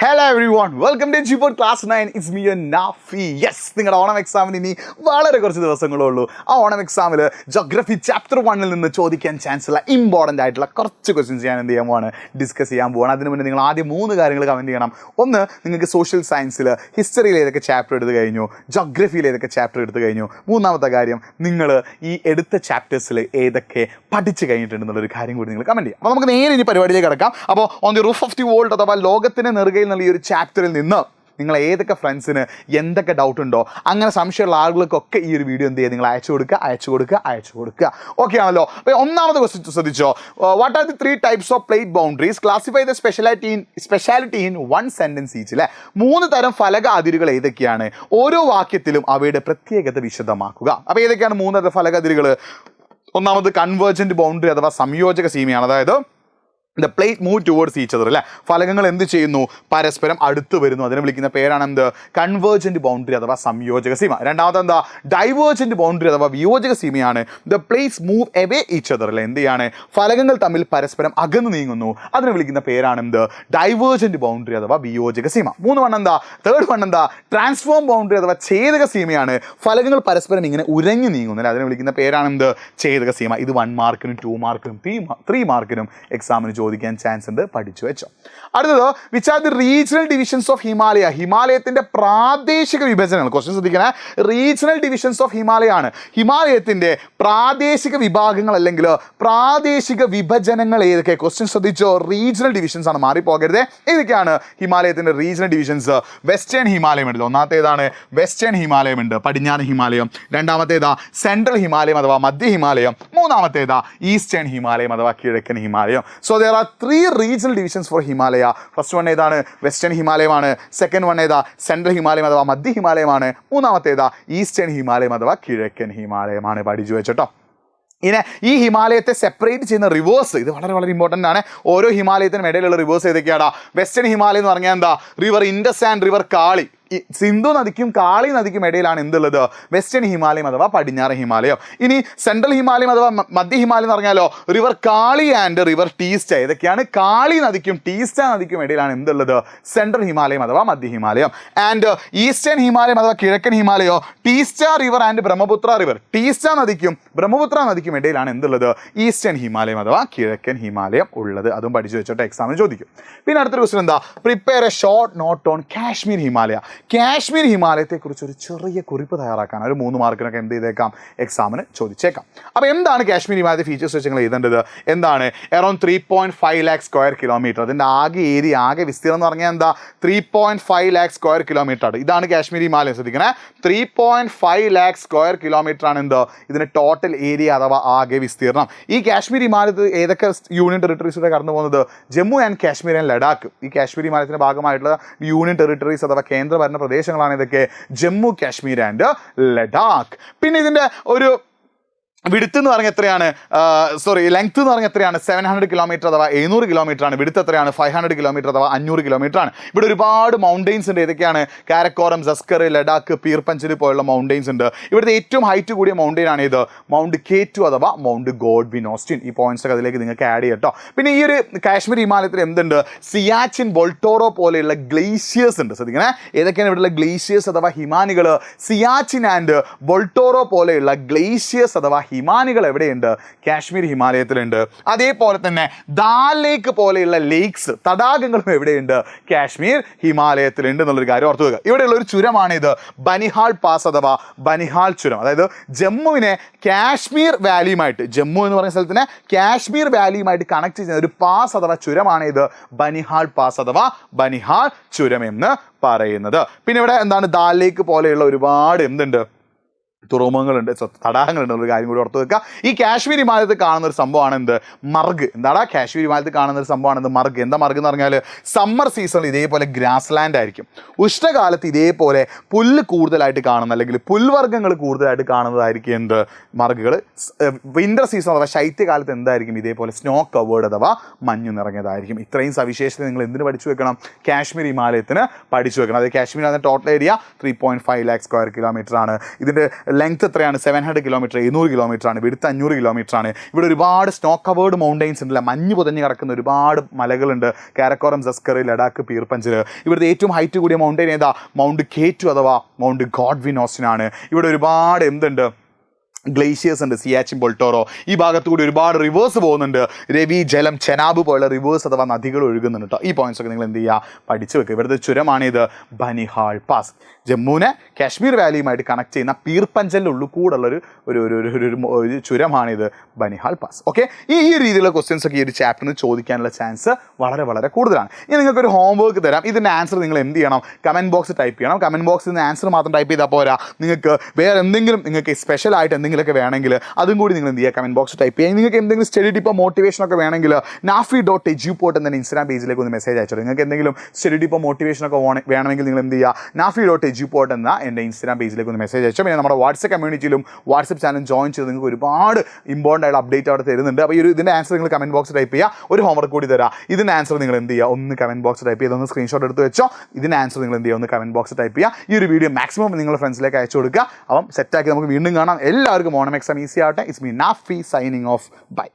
Hello everyone, welcome to Gboard Class 9. It's me and Nafi. Yes, നിങ്ങളുടെ ഓണം എക്സാമിന് ഇനി വളരെ കുറച്ച് ദിവസങ്ങളേ ഉള്ളൂ. ആ ഓണം എക്സാമിൽ ജോഗ്രഫി ചാപ്റ്റർ 1-ൽ നിന്ന് ചോദിക്കാൻ ചാൻസ് ഉള്ള ഇമ്പോർട്ടൻ്റ് ആയിട്ടുള്ള കുറച്ച് ക്വസ്റ്റ്യൻസ് ഞാൻ എന്ത് ചെയ്യാൻ പോവാണ്, ഡിസ്കസ് ചെയ്യാൻ പോവാണ്. അതിന് മുന്നേ നിങ്ങൾ ആദ്യം 3 കാര്യങ്ങൾ കമൻറ്റ് ചെയ്യണം. ഒന്ന്, നിങ്ങൾക്ക് സോഷ്യൽ സയൻസിൽ ഹിസ്റ്ററിയിൽ ഏതൊക്കെ ചാപ്റ്റർ എടുത്ത് കഴിഞ്ഞു, ജോഗ്രഫിയിൽ ഏതൊക്കെ ചാപ്റ്റർ എടുത്ത് കഴിഞ്ഞു. മൂന്നാമത്തെ കാര്യം, നിങ്ങൾ ഈ എടുത്ത ചാപ്റ്റേഴ്സിൽ ഏതൊക്കെ പഠിച്ചു കഴിഞ്ഞിട്ടുണ്ടെന്നുള്ളൊരു കാര്യം കൂടി നിങ്ങൾ കമൻറ്റ് ചെയ്യാം. അപ്പോൾ നമുക്ക് നേരെ ഇനി പരിപാടിയിലേക്ക് കിടക്കാം. അപ്പോൾ on the roof of the world അഥവാ ലോകത്തിൻ്റെ നെറുകയിൽ ഈ ഒരു ചാപ്റ്ററിൽ നിന്ന് നിങ്ങൾ ഏതൊക്കെ ഫ്രണ്ട്സിന് എന്തൊക്കെ ഡൗട്ട് ഉണ്ടോ, അങ്ങനെ സംശയമുള്ള ആളുകൾക്കൊക്കെ ഈ ഒരു വീഡിയോ എന്ത് ചെയ്യുക, നിങ്ങൾ അയച്ചു കൊടുക്കുക. ഓക്കെ ആണല്ലോ. അപ്പോൾ ഒന്നാമത് ക്വസ്റ്റ്യൻ ശ്രദ്ധിച്ചോ. What are the 3 types of plate boundaries, classify the speciality in 1 sentence each. അല്ലേ, 3 തരം ഫലക അതിരുകൾ ഏതൊക്കെയാണ്, ഓരോ വാക്യത്തിലും അവയുടെ പ്രത്യേകത വിശദമാക്കുക. അപ്പോൾ ഏതൊക്കെയാണ് 3 തരം ഫലക അതിരുകൾ? ഒന്നാമത് കൺവേർജന്റ് ബൗണ്ടറി അഥവാ സംയോജക സീമയാണ്. അതായത് the plate move towards each other. അല്ലേ, ഫലകങ്ങൾ എന്ത് ചെയ്യുന്നു, പരസ്പരം അടുത്ത് വരുന്നു. അതിനെ വിളിക്കുന്ന പേരാണ് എന്ത്, കൺവേർജന്റ് ബൗണ്ടറി അഥവാ സംയോജക സീമ. രണ്ടാമത് എന്താ, ഡൈവേർജന്റ് ബൗണ്ടറി അഥവാ വിയോജക സീമയാണ്. The plates move away each other. അല്ലെ, എന്ത് ചെയ്യാണ്, ഫലകങ്ങൾ തമ്മിൽ പരസ്പരം അകന്നു നീങ്ങുന്നു. അതിനെ വിളിക്കുന്ന പേരാണ് എന്ത്, ഡൈവേർജന്റ് ബൗണ്ടറി അഥവാ വിയോജക സീമ. 3 തേർഡ് വൺ എന്താ, ട്രാൻസ്ഫോം ബൗണ്ടറി അഥവാ ഛേദക സീമയാണ്. ഫലകങ്ങൾ പരസ്പരം ഇങ്ങനെ ഉരഞ്ഞു നീങ്ങുന്നു. അല്ലെ, അതിനെ വിളിക്കുന്ന പേരാണ് എന്ത്, ഛേദക സീമ. ഇത് 1 മാർക്കിനും 2 മാർക്കിനും 3 മാർക്കിനും എക്സാമിന് ചോദിക്കാൻ ചാൻസ് ഉണ്ട്, പഠിച്ചു വെച്ചോ. അടുത്തത്, which are the regional divisions of Himalaya. ഹിമാലയത്തിന്റെ പ്രാദേശിക വിഭജനങ്ങൾ. ക്വസ്റ്റ്യൻ ശ്രദ്ധിക്കണേ, റീജിയണൽ ഡിവിഷൻസ് ഓഫ് ഹിമാലയ ആണ്. ഹിമാലയത്തിന്റെ പ്രാദേശിക വിഭാഗങ്ങൾ അല്ലെങ്കിൽ പ്രാദേശിക വിഭജനങ്ങൾ ഏതൊക്കെ? ക്വസ്റ്റ്യൻ ശ്രദ്ധിച്ചോ, റീജിയണൽ ഡിവിഷൻസ് ആണ്, മാറിപ്പോകരുത്. ഏതൊക്കെയാണ് ഹിമാലയത്തിന്റെ റീജിയണൽ ഡിവിഷൻസ്? വെസ്റ്റേൺ ഹിമാലയം ഉണ്ടല്ലോ. ഒന്നാമത്തേതാണ് വെസ്റ്റേൺ ഹിമാലയം ഉണ്ട്, പടിഞ്ഞാറ് ഹിമാലയം. രണ്ടാമത്തേതാ സെൻട്രൽ ഹിമാലയം അഥവാ മധ്യ ഹിമാലയം. മൂന്നാമത്തേതാ ഈസ്റ്റേൺ ഹിമാലയം അഥവാ കിഴക്കൻ ഹിമാലയം. So there are 3 regional divisions for Himalaya. First one ഏതാണ്, വെസ്റ്റേൺ ഹിമാലയമാണ്. സെക്കൻഡ് വൺ ഏതാ, സെൻട്രൽ ഹിമാലയം അഥവാ മധ്യ ഹിമാലയമാണ്. മൂന്നാമത്തേതാ ഈസ്റ്റേൺ ഹിമാലയം അഥവാ കിഴക്കൻ ഹിമാലയമാണ്. പഠിച്ചു വെച്ചോട്ടോ. ഇനി ഈ ഹിമാലയത്തെ സെപ്പറേറ്റ് ചെയ്യുന്ന റിവേഴ്സ്, ഇത് വളരെ വളരെ ഇമ്പോർട്ടൻ്റ് ആണ്. ഓരോ ഹിമാലയത്തിനും ഇടയിലുള്ള റിവേഴ്സ് ഏതൊക്കെയാടാ? വെസ്റ്റേൺ ഹിമാലയം എന്ന് പറഞ്ഞാൽ എന്താ, റിവർ ഇൻഡസ് ആൻഡ് റിവർ കാളി. സിന്ധു നദിക്കും കാളി നദിക്കും ഇടയിലാണ് എന്തുള്ളത്, വെസ്റ്റേൺ ഹിമാലയം അഥവാ പടിഞ്ഞാറ് ഹിമാലയം. ഇനി സെൻട്രൽ ഹിമാലയം അഥവാ മധ്യ ഹിമാലയം എന്ന് പറഞ്ഞാലോ, river Kali and river Teesta. ഇതൊക്കെയാണ് കാളി നദിക്കും ടീസ്റ്റ നദിക്കും ഇടയിലാണ് എന്തുള്ളത്, സെൻട്രൽ ഹിമാലയം അഥവാ മധ്യ ഹിമാലയം. ആൻഡ് ഈസ്റ്റേൺ ഹിമാലയം അഥവാ കിഴക്കൻ ഹിമാലയോ, Teesta river and Brahmaputra river. Teesta നദിക്കും ബ്രഹ്മപുത്ര നദിക്കും ഇടയിലാണ് എന്തുള്ളത്, ഈസ്റ്റേൺ ഹിമാലയം അഥവാ കിഴക്കൻ ഹിമാലയം ഉള്ളത്. അതും പഠിച്ചു വെച്ചോട്ടെ, എക്സാമിന് ചോദിക്കും. പിന്നെ അടുത്തൊരു ക്വസ്റ്റ്യൻ എന്താ, prepare a short note on Kashmir Himalaya. Kashmir ഹിമാലയത്തെക്കുറിച്ച് ഒരു ചെറിയ കുറിപ്പ് തയ്യാറാക്കാൻ ഒരു 3 മാർക്കിനൊക്കെ എന്ത് ചെയ്തേക്കാം, എക്സാമിന് ചോദിച്ചേക്കാം. അപ്പോൾ എന്താണ് കാശ്മീർ ഹിമാലയത്തെ ഫീച്ചേഴ്സ് വെച്ച് നിങ്ങൾ എഴുതേണ്ടത്? എന്താണ്, അറൌണ്ട് 3.5 lakh സ്ക്വയർ കിലോമീറ്റർ. അതിൻ്റെ ആകെ ഏരിയ, ആകെ വിസ്തീർണം എന്ന് പറഞ്ഞാൽ എന്താ, 3.5 lakh സ്ക്വയർ കിലോമീറ്റർ ആണ്. ഇതാണ് കാശ്മീർ ഹിമാലയം. ശ്രദ്ധിക്കണേ, 3.5 lakh സ്ക്വയർ കിലോമീറ്റർ ആണ് എന്ത്, ഇതിൻ്റെ ടോട്ടൽ ഏരിയ അഥവാ ആകെ വിസ്തീർണം. ഈ കാശ്മീർ ഹിമാലയത്തിൽ ഏതൊക്കെ യൂണിയൻ ടെറിട്ടറീസിലൂടെ കടന്നു പോകുന്നത്, ജമ്മു ആൻഡ് കാശ്മീർ ആൻഡ് ലഡാക്ക്. ഈ കാശ്മീർ ഹിമാലയത്തിൻ്റെ ഭാഗമായിട്ടുള്ള യൂണിയൻ ടെറിട്ടറീസ് അഥവാ കേന്ദ്രഭരണ പ്രദേശങ്ങളാണ് ഇതൊക്കെ, ജമ്മു കാശ്മീർ ആൻഡ് ലഡാക്ക്. പിന്നെ ഇതിൻ്റെ ഒരു വിടുത്ത് എന്ന് പറഞ്ഞാൽ എത്രയാണ്, ലെങ്ത് എന്ന് പറഞ്ഞാൽ എത്രയാണ്, 700 കിലോമീറ്റർ അഥവാ 700 കിലോമീറ്റർ ആണ്. വിടുത്ത് എത്രയാണ്, 500 കിലോമീറ്റർ അഥവാ 500 കിലോമീറ്റർ ആണ്. ഇവിടെ ഒരുപാട് മൗണ്ടെയിൻസ് ഉണ്ട്. ഏതൊക്കെയാണ്, കാരക്കോറം, സസ്കർ, ലഡാക്ക്, പീർ പഞ്ചല് പോലുള്ള മൗണ്ടെയിൻസ് ഉണ്ട്. ഇവിടുത്തെ ഏറ്റവും ഹൈറ്റ് കൂടിയ മൗണ്ടെയിൻ ആണ് ഇത്, മൗണ്ട് K2 അഥവാ മൗണ്ട് ഗോഡ്വിൻ ഓസ്റ്റിൻ. ഈ പോയിന്റ്സ് ഒക്കെ അതിലേക്ക് നിങ്ങൾക്ക് ആഡ് ചെയ്യട്ടോ. പിന്നെ ഈ ഒരു കാശ്മീർ ഹിമാലയത്തിൽ എന്തുണ്ട്, സിയാച്ചിൻ, ബോൾട്ടോറോ പോലെയുള്ള ഗ്ലേഷ്യേഴ്സ് ഉണ്ട്. ശ്രദ്ധിക്കണേ, ഏതൊക്കെയാണ് ഇവിടെയുള്ള ഗ്ലേഷ്യേഴ്സ് അഥവാ ഹിമാനികൾ? സിയാച്ചിൻ ആൻഡ് ബോൾട്ടോറോ പോലെയുള്ള ഗ്ലേഷ്യേഴ്സ് അഥവാ ഹിമാനികൾ എവിടെയുണ്ട്, കാശ്മീർ ഹിമാലയത്തിലുണ്ട്. അതേപോലെ തന്നെ ദാൽ ലേക്ക് പോലെയുള്ള ലേക്സ്, തടാകങ്ങളും എവിടെയുണ്ട്, കാശ്മീർ ഹിമാലയത്തിലുണ്ട് എന്നുള്ളൊരു കാര്യം ഓർത്തു വെക്കുക. ഇവിടെയുള്ള ഒരു ചുരമാണ് ഇത്, ബനിഹാൾ പാസ് അഥവാ ബനിഹാൾ ചുരം. അതായത് ജമ്മുവിനെ കാശ്മീർ വാലിയുമായിട്ട്, ജമ്മു എന്ന് പറയുന്ന സ്ഥലത്തിനെ കാശ്മീർ വാലിയുമായിട്ട് കണക്ട് ചെയ്യുന്ന ഒരു പാസ് അഥവാ ചുരമാണ് ഇത്, ബനിഹാൾ പാസ് അഥവാ ബനിഹാൾ ചുരം എന്ന് പറയുന്നത്. പിന്നെ ഇവിടെ എന്താണ്, ദാൽ ലേക്ക് പോലെയുള്ള ഒരുപാട് എന്തുണ്ട്, തുറമുഖങ്ങളുണ്ട്, തടാകങ്ങളുണ്ട് എന്നൊരു കാര്യം കൂടി ഓർത്ത് വെക്കുക. ഈ കാശ്മീർ ഹിമാലയത്തിൽ കാണുന്ന ഒരു സംഭവമാണ് എന്ത്, മർഗ്. എന്താണ് കാശ്മീർ ഹിമാലയത്തിൽ കാണുന്ന ഒരു സംഭവമാണ് എന്ത്, മർഗ്. എന്താ മർഗ് എന്ന് പറഞ്ഞാൽ, സമ്മർ സീസണിൽ ഇതേപോലെ ഗ്രാസ് ലാൻഡ് ആയിരിക്കും, ഉഷ്ണകാലത്ത് ഇതേപോലെ പുല്ല് കൂടുതലായിട്ട് കാണുന്ന അല്ലെങ്കിൽ പുൽവർഗ്ഗങ്ങൾ കൂടുതലായിട്ട് കാണുന്നതായിരിക്കും എന്ത്, മർഗുകൾ. വിൻ്റർ സീസൺ അഥവാ ശൈത്യകാലത്ത് എന്തായിരിക്കും, ഇതേപോലെ സ്നോ കവേർഡ് അഥവാ മഞ്ഞു നിറഞ്ഞതായിരിക്കും. ഇത്രയും സവിശേഷത നിങ്ങൾ എന്തിന് പഠിച്ചു വെക്കണം, കാശ്മീർ ഹിമാലയത്തിന് പഠിച്ചു വെക്കണം. അത് Kashmir total area 3.5 lakh square kilometre ആണ്. ഇതിൻ്റെ ലെങ്ത് എത്രയാണ് 700 കിലോമീറ്റർ, 700 കിലോമീറ്റർ ആണ്. വിടുത്ത് 500 കിലോമീറ്റർ ആണ്. ഇവിടെ ഒരുപാട് സ്നോ കവേർഡ് മൗണ്ടെയിൻസ് ഉണ്ടല്ല, മഞ്ഞ് പുതഞ്ഞ് കിടക്കുന്ന ഒരുപാട് മലകളുണ്ട്. കാരക്കോറം, സസ്കർ, ലഡാക്ക്, പീർ പഞ്ചൽ. ഇവിടുത്തെ ഏറ്റവും ഹൈറ്റ് കൂടിയ മൗണ്ടെയിൻ ഏതാ? മൗണ്ട് K2 അഥവാ മൗണ്ട് ഗോഡ്വിൻ ഓസ്റ്റിനാണ്. ഇവിടെ ഒരുപാട് എന്തുണ്ട്? ഗ്ലേഷ്യേഴ്സ് ഉണ്ട്, സിയാച്ചിൻ, ബൊൾട്ടോറോ. ഈ ഭാഗത്ത് കൂടി ഒരുപാട് റിവേഴ്സ് പോകുന്നുണ്ട്. രവി, ജലം, ചെനാബ് പോലുള്ള റിവേഴ്സ് അഥവാ നദികൾ ഒഴുകുന്നുണ്ട് കേട്ടോ. ഈ പോയിന്റ്സ് ഒക്കെ നിങ്ങൾ എന്ത് ചെയ്യുക? പഠിച്ചു വെക്കുക. ഇവിടുത്തെ ചുരമാണിത് ബനിഹാൾ പാസ്. ജമ്മുവിനെ കാശ്മീർ വാലിയുമായിട്ട് കണക്ട് ചെയ്യുന്ന പീർ പഞ്ചലിൻ്റെ ഉള്ളിൽ കൂടുള്ളൊരു ഒരു ചുരമാണിത് ബനിഹാൾ പാസ്. ഓക്കെ, ഈ രീതിയിലുള്ള ക്വസ്റ്റ്യൻസ് ഒക്കെ ഈ ഒരു ചാപ്റ്ററിന് ചോദിക്കാനുള്ള ചാൻസ് വളരെ വളരെ കൂടുതലാണ്. ഇനി നിങ്ങൾക്കൊരു ഹോംവർക്ക് തരാം. ഇതിൻ്റെ ആൻസർ നിങ്ങൾ എന്ത് ചെയ്യണം? കമൻറ്റ് ബോക്സ് ടൈപ്പ് ചെയ്യണം. കമൻറ്റ് ബോക്സിൽ നിന്ന് ആൻസർ മാത്രം ടൈപ്പ് ചെയ്താൽ പോരാ. നിങ്ങൾക്ക് വേറെ എന്തെങ്കിലും നിങ്ങൾക്ക് സ്പെഷ്യലായിട്ട് എന്തെങ്കിലുമൊക്കെ വേണമെങ്കിൽ അതും കൂടി നിങ്ങൾ എന്ത് ചെയ്യുക? കമൻറ്റ് ബോക്സ് ടൈപ്പ് ചെയ്യുക. നിങ്ങൾക്ക് എന്തെങ്കിലും സ്റ്റഡി ടിപ്പോ മോട്ടിവേഷൻ ഒക്കെ വേണമെങ്കിൽ nafi.eduport എന്ന ഇൻസ്റ്റാഗ്രാം പേജിലേക്ക് ഒന്ന് മെസ്സേജ് അയച്ചോളൂ. നിങ്ങൾക്ക് എന്തെങ്കിലും സ്റ്റഡി ടിപ്പോ മോട്ടിവേഷൻ ഒക്കെ വേണമെങ്കിൽ നിങ്ങൾ എന്ത് ചെയ്യുക? nafi.eduport എന്ന എൻ്റെ ഇൻസ്റ്റാഗ്രാം പേജിലേക്ക് ഒന്ന് മെസ്സേജ് അയച്ചോ. പിന്നെ നമ്മുടെ വാട്സ്ആപ്പ് കമ്മ്യൂണിറ്റിയിലും വാട്സ്ആപ്പ് ചാനൽ ജോയിൻ ചെയ്ത് നിങ്ങൾക്ക് ഒരുപാട് ഇമ്പോർട്ടൻ്റ് ആയിട്ട് അപ്ഡേറ്റ് അവിടെ തരുന്നുണ്ട്. അപ്പോൾ ഇതിൻ്റെ ആൻസർ നിങ്ങൾ കമൻറ്റ് ബോക്സ് ടൈപ്പ് ചെയ്യുക. ഒരു ഹോംവർക്ക് കൂടി തരാം. ഇതിൻ്റെ ആൻസർ നിങ്ങൾ എന്ത് ചെയ്യുക? ഒന്ന് കമൻറ്റ് ബോക്സ് ടൈപ്പ് ചെയ്ത് ഒന്ന് സ്ക്രീൻഷോട്ട് എടുത്ത് വെച്ചോ. ഇതിൻ്റെ ആൻസർ നിങ്ങൾ എന്ത് ചെയ്യുക? ഒന്ന് കമൻറ്റ് ബോക്സ് ടൈപ്പ് ചെയ്യുക. ഈ ഒരു വീഡിയോ മാക്സിമം നിങ്ങളുടെ ഫ്രണ്ട്സിലേക്ക് അയച്ചു കൊടുക്കുക. അപ്പം സെറ്റാക്കി നമുക്ക് വീണ്ടും കാണാം. എല്ലാവർക്കും ഓണം എക്സാം ഈസി ആവട്ടെ. It's me Nafi signing off. By.